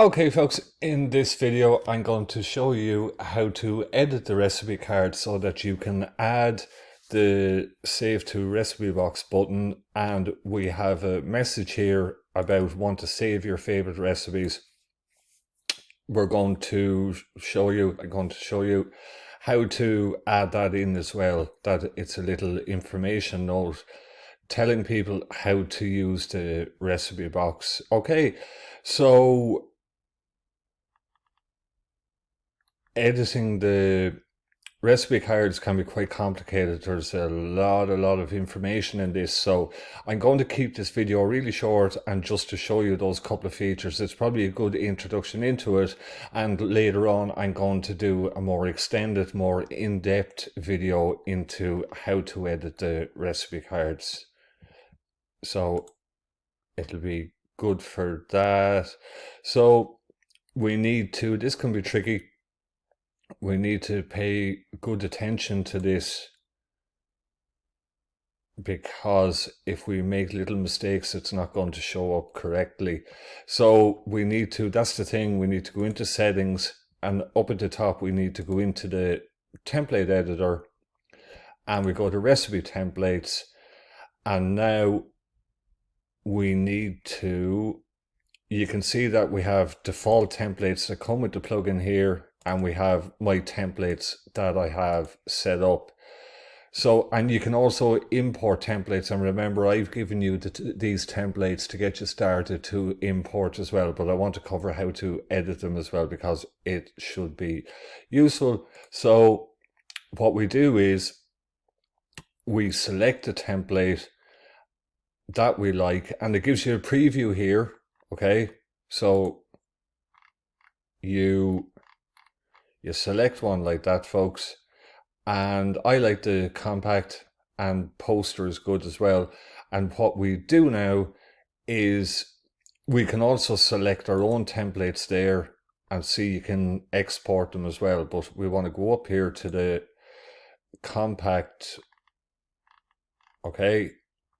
Okay folks, in this video I'm going to show you how to edit the recipe card so that you can add the save to recipe box button, and we have a message here about want to save your favorite recipes. I'm going to show you how to add that in as well, that it's a little information note telling people how to use the recipe box. Okay, so editing the recipe cards can be quite complicated. There's a lot of information in this, so I'm going to keep this video really short and just to show you those couple of features. It's probably a good introduction into it, and later on I'm going to do a more extended, more in-depth video into how to edit the recipe cards, so it'll be good for that. So this can be tricky. We need to pay good attention to this, because if we make little mistakes, it's not going to show up correctly. So that's the thing, we need to go into settings, and up at the top we need to go into the template editor, and we go to recipe templates, and now you can see that we have default templates that come with the plugin here, and we have my templates that I have set up. So, and you can also import templates, and remember I've given you these templates to get you started to import as well, but I want to cover how to edit them as well because it should be useful. So what we do is we select a template that we like, and it gives you a preview here. Okay, so you select one like that, folks, and I like the compact, and poster is good as well. And what we do now is we can also select our own templates there, and see you can export them as well, but we want to go up here to the compact. Okay,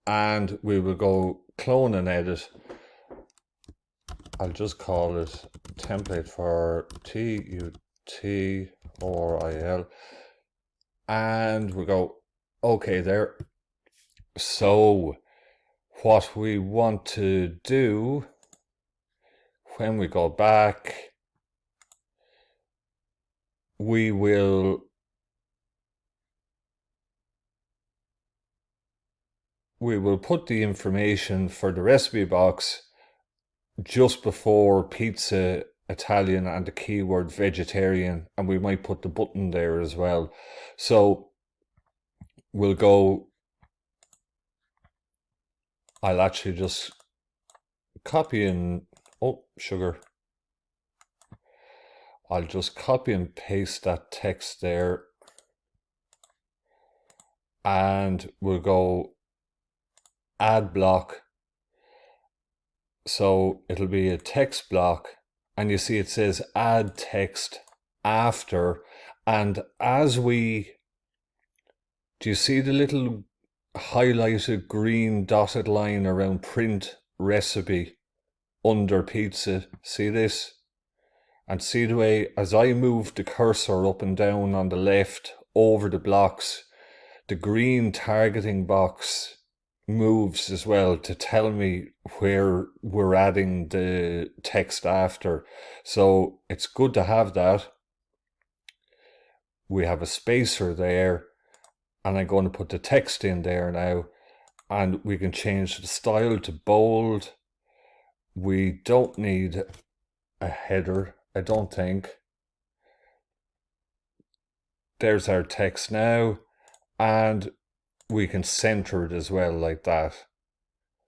and we will go clone and edit. I'll just call it template for tutorial, and we go okay there. So what we want to do when we go back, we will put the information for the recipe box just before pizza, Italian, and the keyword vegetarian, and we might put the button there as well. So we'll go, I'll actually just copy and, oh, sugar. I'll just copy and paste that text there, and we'll go add block. So it'll be a text block, and you see it says add text after, and do you see the little highlighted green dotted line around print recipe under pizza? See this? And see the way as I move the cursor up and down on the left over the blocks, the green targeting box moves as well to tell me where we're adding the text after. So it's good to have that. We have a spacer there, and I'm going to put the text in there now, and we can change the style to bold. We don't need a header, I don't think. There's our text now, and we can center it as well like that.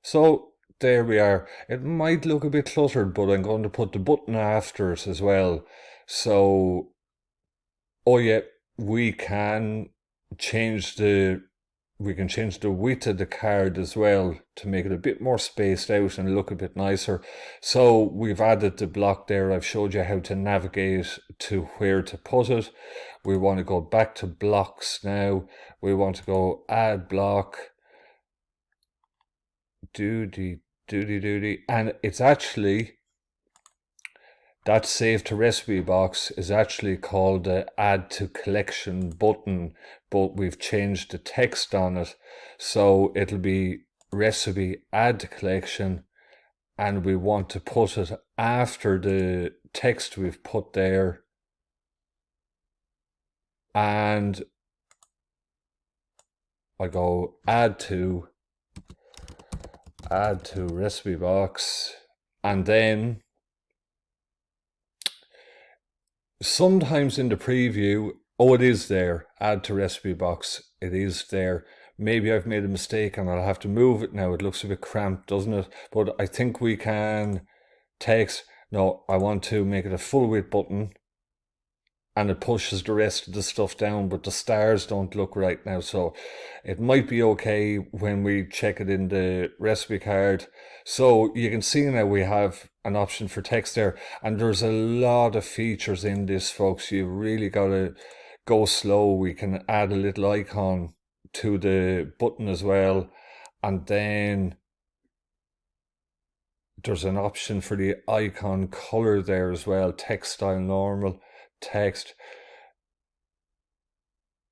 So there we are. It might look a bit cluttered, but I'm going to put the button after it as well. So, oh yeah, we can change the width of the card as well to make it a bit more spaced out and look a bit nicer. So we've added the block there. I've showed you how to navigate to where to put it. We want to go back to blocks now. We want to go add block, duty, and it's actually that save to recipe box is actually called the add to collection button, but we've changed the text on it. So it'll be recipe add to collection, and we want to put it after the text we've put there. And I go add to recipe box, and then sometimes in the preview, oh, it is there, add to recipe box, it is there. Maybe I've made a mistake and I'll have to move it now. It looks a bit cramped, doesn't it? But I think we can text, no, I want to make it a full width button, and it pushes the rest of the stuff down, but the stars don't look right now, so it might be okay when we check it in the recipe card. So you can see now we have an option for text there, and there's a lot of features in this, folks. You really gotta go slow. We can add a little icon to the button as well, and then there's an option for the icon color there as well. Text style, normal, text.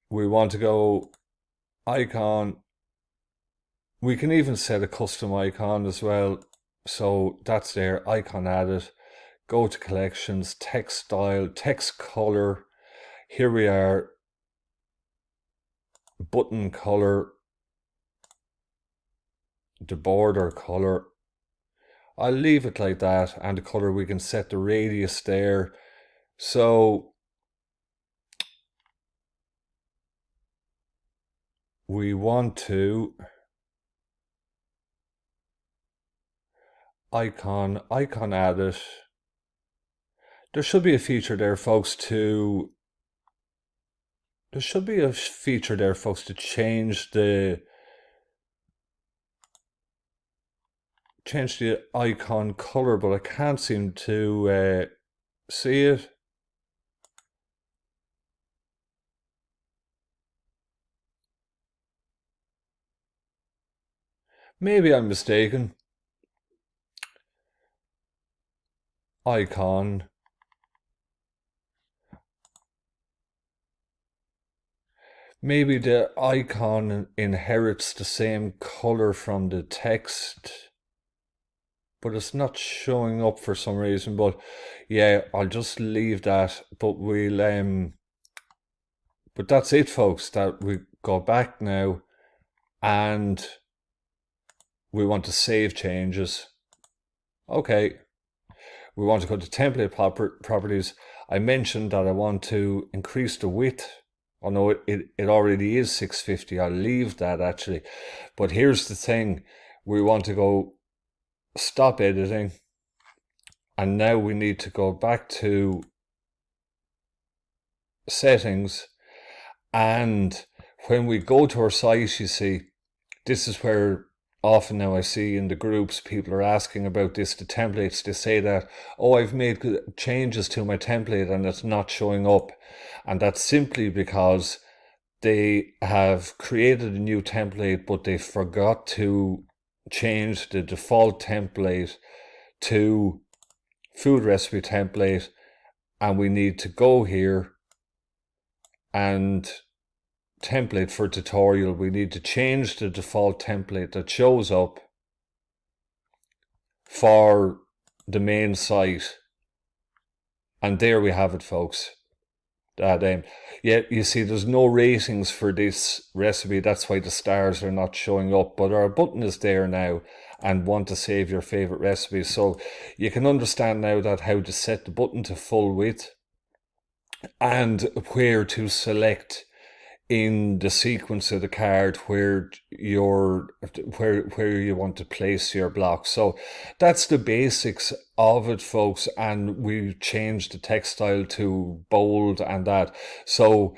We want to go icon. We can even set a custom icon as well. So that's there, icon added. Go to collections, text style, text color. Here we are, button color, the border color. I'll leave it like that, and the color, we can set the radius there. So we want to icon added. There should be a feature there, folks, to change the icon color, but I can't seem to see it. Maybe I'm mistaken. Icon. Maybe the icon inherits the same color from the text, but it's not showing up for some reason. But yeah, I'll just leave that. But we'll but that's it, folks. That we go back now, and we want to save changes. Okay, we want to go to template properties. I mentioned that I want to increase the width. Oh no, it already is 650. I'll leave that actually. But here's the thing. We want to go stop editing. And now we need to go back to settings. And when we go to our site, you see, this is where often now I see in the groups people are asking about this, the templates. They say that, oh, I've made changes to my template and it's not showing up. And that's simply because they have created a new template, but they forgot to change the default template to food recipe template. And we need to go here and template for tutorial. We need to change the default template that shows up for the main site. And there we have it, folks. Yeah, you see there's no ratings for this recipe. That's why the stars are not showing up, but our button is there now, and want to save your favorite recipe. So you can understand now that how to set the button to full width and where to select in the sequence of the card where you want to place your block. So that's the basics of it, folks, and we've changed the text style to bold and that. So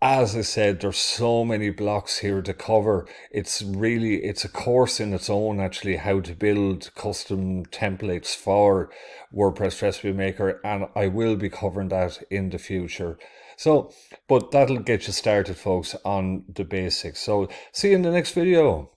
as I said, there's so many blocks here to cover. It's a course in its own, actually, how to build custom templates for WordPress Recipe Maker, and I will be covering that in the future. So, but that'll get you started, folks, on the basics. So see you in the next video.